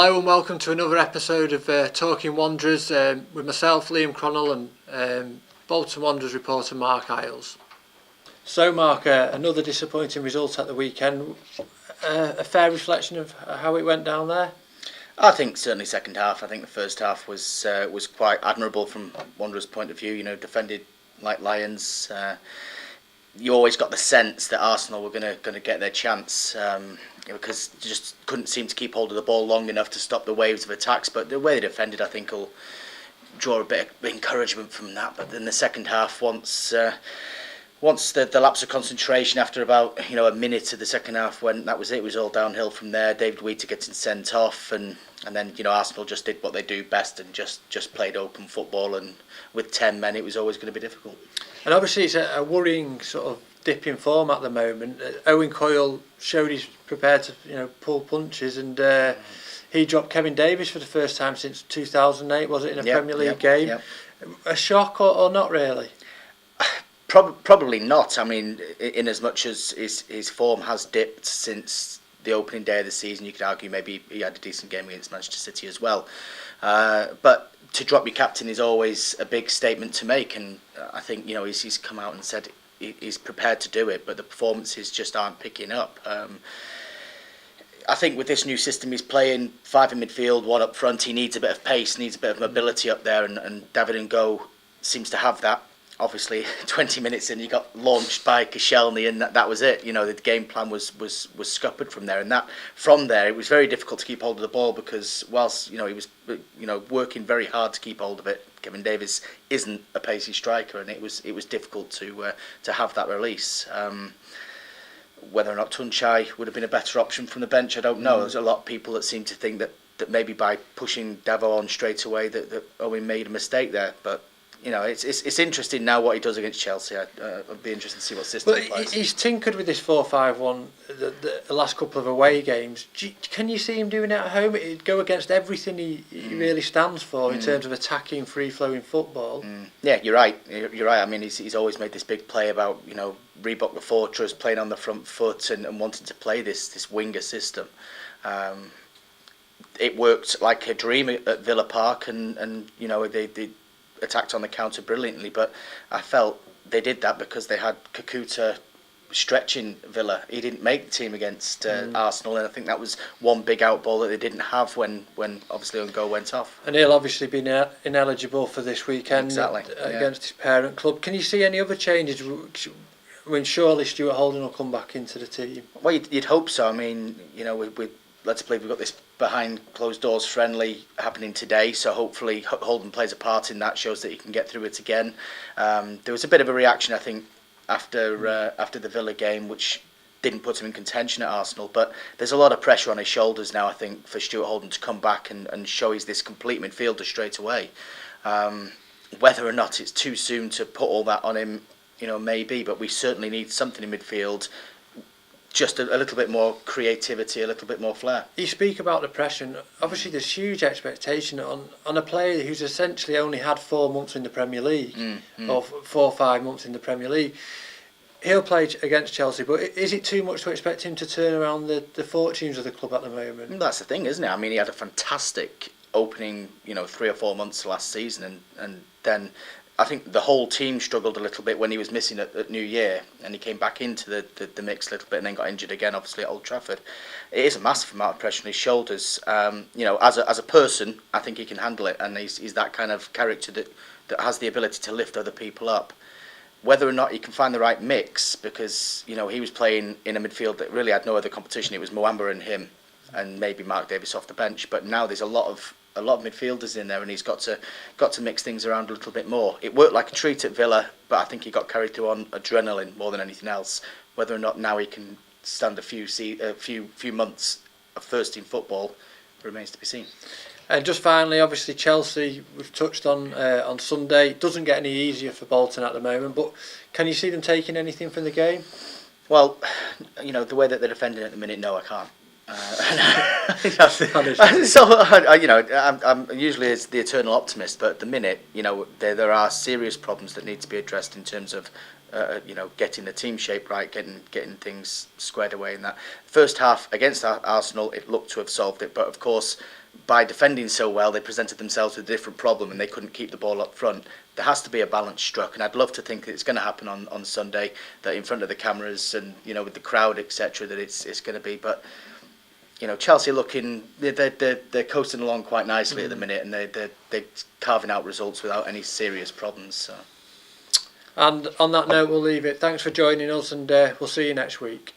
Hello and welcome to another episode of Talking Wanderers with myself, Liam Cronell, and Bolton Wanderers reporter Mark Isles. So Mark, another disappointing result at the weekend. A fair reflection of how it went down there? I think certainly second half. I think the first half was quite admirable from Wanderers' point of view. You know, defended like lions. You always got the sense that Arsenal were going to get their chance because they just couldn't seem to keep hold of the ball long enough to stop the waves of attacks. But the way they defended, I think, will draw a bit of encouragement from that. But then the second half, once the lapse of concentration after about a minute of the second half, when that was it was all downhill from there. David Wheater getting sent off, and then Arsenal just did what they do best and just played open football. And with 10 men, it was always going to be difficult. And obviously it's a worrying sort of dip in form at the moment. Owen Coyle showed he's prepared to pull punches, and he dropped Kevin Davies for the first time since 2008, was it, in a Premier League game? Yep. A shock or not really? Probably not. I mean, in as much as his form has dipped since the opening day of the season, you could argue maybe he had a decent game against Manchester City as well. But to drop your captain is always a big statement to make, and I think he's come out and said he's prepared to do it, but the performances just aren't picking up. I think with this new system, he's playing 5 in midfield, 1 up front. He needs a bit of pace, needs a bit of mobility up there, and David N'Go seems to have that. Obviously, 20 minutes in, he got launched by Koscielny, and that was it. The game plan was scuppered from there, and from there it was very difficult to keep hold of the ball because whilst he was working very hard to keep hold of it, Kevin Davies isn't a pacey striker, and it was difficult to have that release. Whether or not Tuncay would have been a better option from the bench, I don't know. There's a lot of people that seem to think that maybe by pushing Davo on straight away that Owen made a mistake there, but. It's interesting now what he does against Chelsea. I'd be interested to see what system he plays. He's tinkered with this 4-5-1 the last couple of away games. Can you see him doing it at home? It'd go against everything he really stands for in terms of attacking, free-flowing football. Yeah, you're right. You're right. I mean, he's always made this big play about Reebok the Fortress, playing on the front foot and wanting to play this winger system. It worked like a dream at Villa Park, and they attacked on the counter brilliantly, but I felt they did that because they had Kakuta stretching Villa. He didn't make the team against Arsenal, and I think that was one big outball that they didn't have when obviously N'Go went off. And he'll obviously be ineligible for this weekend against his parent club. Can you see any other changes? Surely Stuart Holden will come back into the team. Well, you'd hope so. I mean, let's believe we've got this behind closed doors friendly happening today, so hopefully Holden plays a part in that, shows that he can get through it again. There was a bit of a reaction, I think, after the Villa game, which didn't put him in contention at Arsenal, but there's a lot of pressure on his shoulders now, I think, for Stuart Holden to come back and show he's this complete midfielder straight away. Whether or not it's too soon to put all that on him, maybe, but we certainly need something in midfield. Just a little bit more creativity, a little bit more flair. You speak about the pressure, and obviously there's huge expectation on a player who's essentially only had 4 months in the Premier League, or 4 or 5 months in the Premier League. He'll play against Chelsea, but is it too much to expect him to turn around the fortunes of the club at the moment? That's the thing, isn't it? I mean, he had a fantastic opening, 3 or 4 months last season, and then I think the whole team struggled a little bit when he was missing at New Year, and he came back into the mix a little bit and then got injured again, obviously, at Old Trafford. It is a massive amount of pressure on his shoulders. As a person, I think he can handle it, and he's that kind of character that has the ability to lift other people up. Whether or not he can find the right mix, because he was playing in a midfield that really had no other competition. It was Muamba and him, and maybe Mark Davies off the bench. But now there's a lot of midfielders in there, and he's got to mix things around a little bit more. It worked like a treat at Villa, but I think he got carried through on adrenaline more than anything else. Whether or not now he can stand a few months of first team football remains to be seen. And just finally, obviously Chelsea, we've touched on Sunday. It doesn't get any easier for Bolton at the moment, but can you see them taking anything from the game? Well, the way that they're defending at the minute, no, I can't. I'm usually it's the eternal optimist, but at the minute, there are serious problems that need to be addressed in terms of, getting the team shape right, getting things squared away. In that first half against Arsenal, it looked to have solved it, but of course, by defending so well, they presented themselves with a different problem, and they couldn't keep the ball up front. There has to be a balance struck, and I'd love to think that it's going to happen on Sunday, that in front of the cameras and with the crowd, etc., that it's going to be, but. Chelsea looking, they're coasting along quite nicely at the minute, and they're carving out results without any serious problems. So. And on that note, we'll leave it. Thanks for joining us, and we'll see you next week.